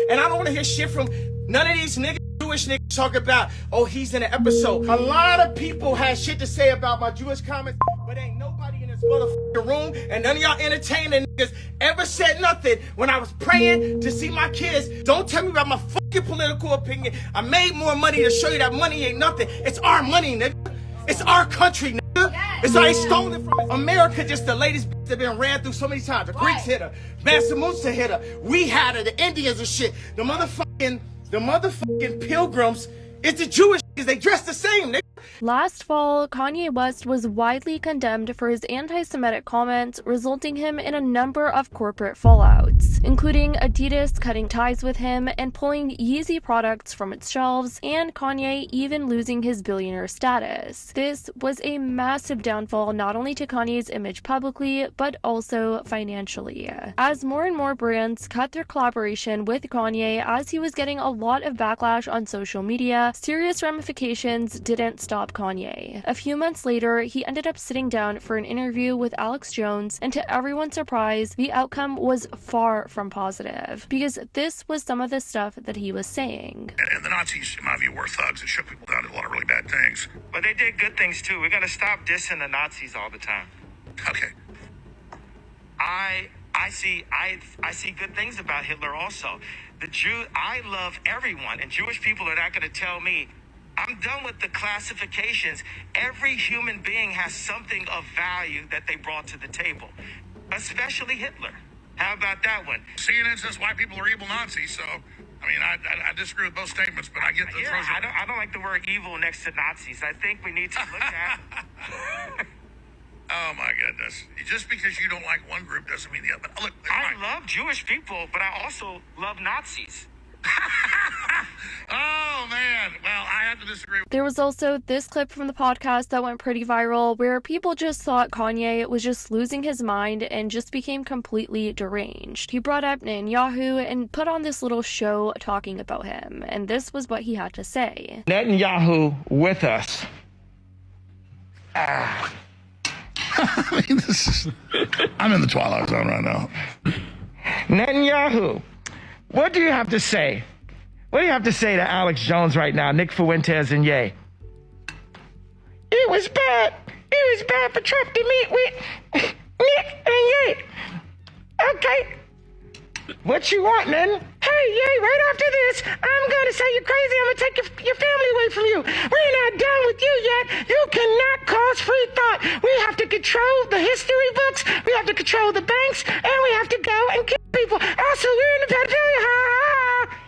And I don't want to hear shit from none of these niggas, Jewish niggas talk about, oh, he's in an episode. A lot of people had shit to say about my Jewish comments, but ain't nobody in this motherfucking room, and none of y'all entertaining niggas ever said nothing when I was praying to see my kids. Don't tell me about my fucking political opinion. I made more money to show you that money ain't nothing. It's our money, nigga. It's our country, nigga. It's like stolen from America. Just the latest bitch that been ran through so many times. The Greeks hit her, Mansa Musa hit her, we had her, the Indians and shit. The motherfucking pilgrims, it's the Jewish niggas. They dress the same, nigga. Last fall, Kanye West was widely condemned for his anti-Semitic comments, resulting him in a number of corporate fallouts, including Adidas cutting ties with him and pulling Yeezy products from its shelves, and Kanye even losing his billionaire status. This was a massive downfall not only to Kanye's image publicly, but also financially, as more and more brands cut their collaboration with Kanye as he was getting a lot of backlash on social media. Serious ramifications didn't stop Kanye. A few months later, he ended up sitting down for an interview with Alex Jones, and to everyone's surprise, the outcome was far from positive, because this was some of the stuff that he was saying. And the Nazis, in my view, were thugs and shook people down, did a lot of really bad things. But they did good things too. We gotta stop dissing the Nazis all the time. Okay. I see good things about Hitler also. I love everyone, and Jewish people are not gonna tell me, I'm done with the classifications. Every human being has something of value that they brought to the table, especially Hitler. How about that one? CNN says white people are evil Nazis, so, I mean, I disagree with both statements, but I get the Yeah, I don't like the word evil next to Nazis. I think we need to look at... Oh, my goodness. Just because you don't like one group doesn't mean the other. Look, I love Jewish people, but I also love Nazis. Oh, man. Well, I have to disagree. There was also this clip from the podcast that went pretty viral where people just thought Kanye was just losing his mind and just became completely deranged. He brought up Netanyahu and put on this little show talking about him, and this was what he had to say. Netanyahu with us. I mean, I'm in the twilight zone right now. Netanyahu, what do you have to say? What do you have to say to Alex Jones right now, Nick Fuentes and Ye? It was bad. It was bad for Trump to meet with Nick and Ye. Okay. What you want, then? Hey, Ye, right after this, I'm going to say you're crazy. I'm going to take your family away from you. We're not done with you yet. You cannot cause free thought. We have to control the history books. We have to control the banks. And we have to go and kill people. Also, you're in the pedophilia. Ha, ha, ha.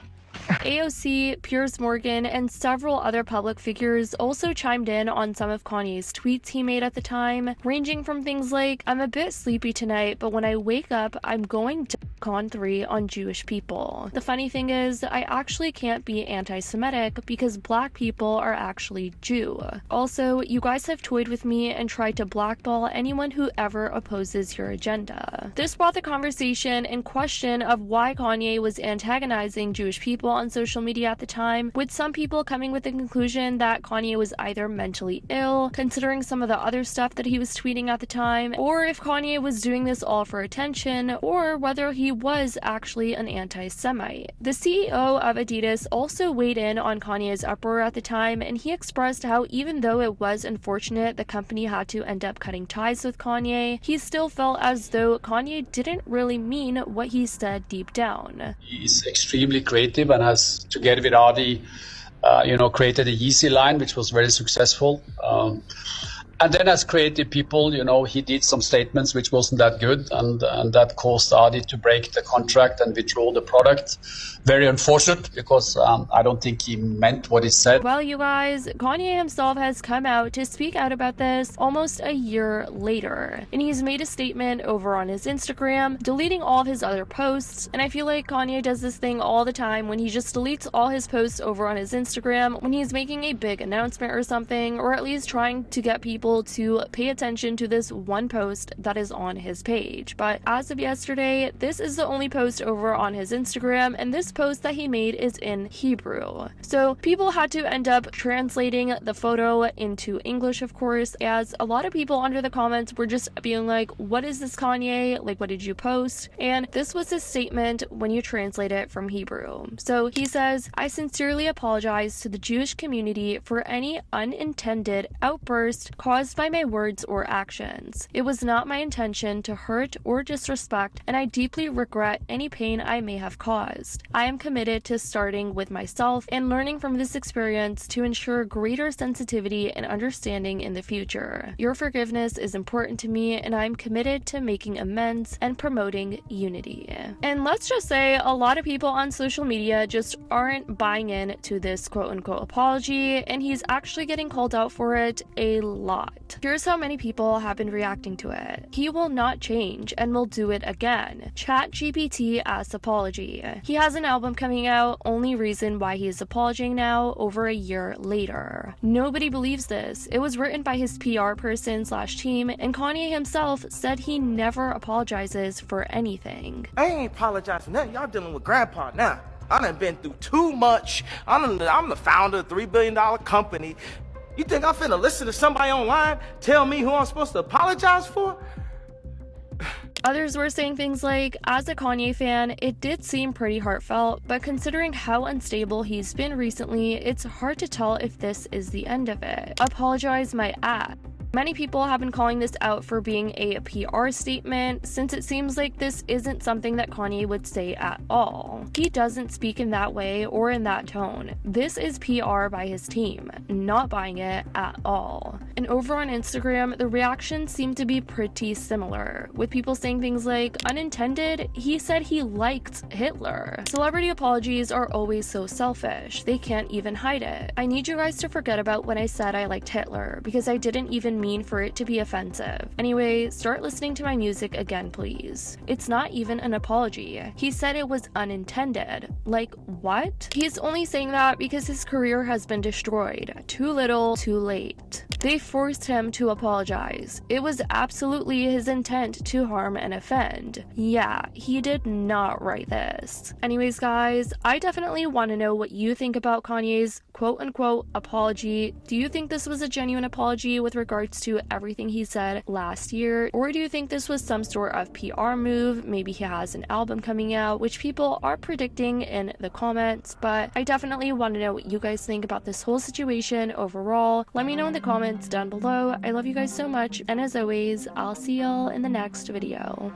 AOC, Piers Morgan, and several other public figures also chimed in on some of Kanye's tweets he made at the time, ranging from things like, I'm a bit sleepy tonight, but when I wake up, I'm going DEFCON 3 on Jewish people. The funny thing is, I actually can't be anti-Semitic because black people are actually Jew. Also, you guys have toyed with me and tried to blackball anyone who ever opposes your agenda. This brought the conversation in question of why Kanye was antagonizing Jewish people on social media at the time, with some people coming with the conclusion that Kanye was either mentally ill, considering some of the other stuff that he was tweeting at the time, or if Kanye was doing this all for attention, or whether he was actually an anti-Semite. The CEO of Adidas also weighed in on Kanye's uproar at the time, and he expressed how even though it was unfortunate the company had to end up cutting ties with Kanye, he still felt as though Kanye didn't really mean what he said deep down. He's extremely creative and has, together with Adi, created a Yeezy line, which was very successful. And then as creative people, he did some statements which wasn't that good, and that caused Adi to break the contract and withdraw the product. Very unfortunate, because I don't think he meant what he said. Well, you guys, Kanye himself has come out to speak out about this almost a year later, and he's made a statement over on his Instagram, deleting all of his other posts. And I feel like Kanye does this thing all the time when he just deletes all his posts over on his Instagram when he's making a big announcement or something, or at least trying to get people people to pay attention to this one post that is on his page. But as of yesterday, this is the only post over on his Instagram, and this post that he made is in Hebrew. So people had to end up translating the photo into English, of course, as a lot of people under the comments were just being like, what is this, Kanye? Like, what did you post? And this was his statement when you translate it from Hebrew. So he says, I sincerely apologize to the Jewish community for any unintended outburst caused by my words or actions. It was not my intention to hurt or disrespect, and I deeply regret any pain I may have caused. I am committed to starting with myself and learning from this experience to ensure greater sensitivity and understanding in the future. Your forgiveness is important to me, and I'm committed to making amends and promoting unity. And let's just say a lot of people on social media just aren't buying in to this quote-unquote apology, and he's actually getting called out for it a lot. Here's how many people have been reacting to it. He will not change and will do it again. ChatGPT asks apology. He has an album coming out, only reason why he is apologizing now over a year later. Nobody believes this. It was written by his PR person / team, and Kanye himself said he never apologizes for anything. I ain't apologizing nothing. Y'all dealing with grandpa now. I done been through too much. I'm the founder of a $3 billion company. You think I'm finna listen to somebody online tell me who I'm supposed to apologize for? Others were saying things like, as a Kanye fan, it did seem pretty heartfelt, but considering how unstable he's been recently, it's hard to tell if this is the end of it. Apologize my ass. Many people have been calling this out for being a PR statement, since it seems like this isn't something that Kanye would say at all. He doesn't speak in that way or in that tone. This is PR by his team, not buying it at all. And over on Instagram, the reactions seem to be pretty similar, with people saying things like, unintended, he said he liked Hitler. Celebrity apologies are always so selfish. They can't even hide it. I need you guys to forget about when I said I liked Hitler, because I didn't even mean for it to be offensive. Anyway, start listening to my music again, please. It's not even an apology. He said it was unintended. Like, what? He's only saying that because his career has been destroyed. Too little, too late. They forced him to apologize. It was absolutely his intent to harm and offend. Yeah, he did not write this. Anyways, guys, I definitely want to know what you think about Kanye's quote-unquote apology. Do you think this was a genuine apology with regards to everything he said last year? Or do you think this was some sort of PR move? Maybe he has an album coming out, which people are predicting in the comments, but I definitely want to know what you guys think about this whole situation overall. Let me know in the comments down below. I love you guys so much, and as always, I'll see y'all in the next video.